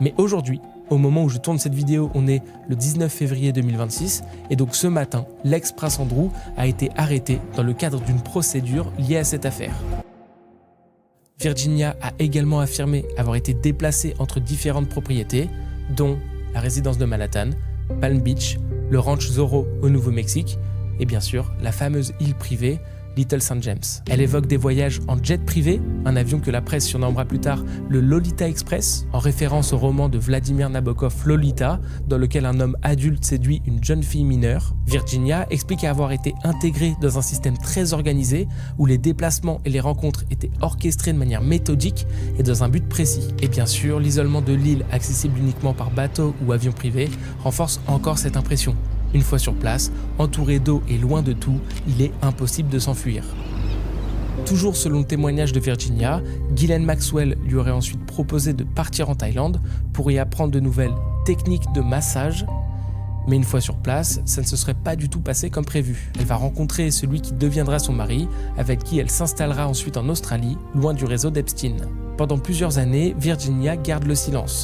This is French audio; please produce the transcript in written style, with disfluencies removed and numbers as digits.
Mais aujourd'hui, au moment où je tourne cette vidéo, on est le 19 février 2026 et donc ce matin, l'ex-prince Andrew a été arrêté dans le cadre d'une procédure liée à cette affaire. Virginia a également affirmé avoir été déplacée entre différentes propriétés, dont la résidence de Manhattan, Palm Beach, le ranch Zorro au Nouveau-Mexique et bien sûr la fameuse île privée Little St. James. Elle évoque des voyages en jet privé, un avion que la presse surnommera plus tard le Lolita Express, en référence au roman de Vladimir Nabokov Lolita, dans lequel un homme adulte séduit une jeune fille mineure. Virginia explique avoir été intégrée dans un système très organisé, où les déplacements et les rencontres étaient orchestrés de manière méthodique et dans un but précis. Et bien sûr, l'isolement de l'île, accessible uniquement par bateau ou avion privé, renforce encore cette impression. Une fois sur place, entouré d'eau et loin de tout, il est impossible de s'enfuir. Toujours selon le témoignage de Virginia, Ghislaine Maxwell lui aurait ensuite proposé de partir en Thaïlande pour y apprendre de nouvelles techniques de massage. Mais une fois sur place, ça ne se serait pas du tout passé comme prévu. Elle va rencontrer celui qui deviendra son mari, avec qui elle s'installera ensuite en Australie, loin du réseau d'Epstein. Pendant plusieurs années, Virginia garde le silence.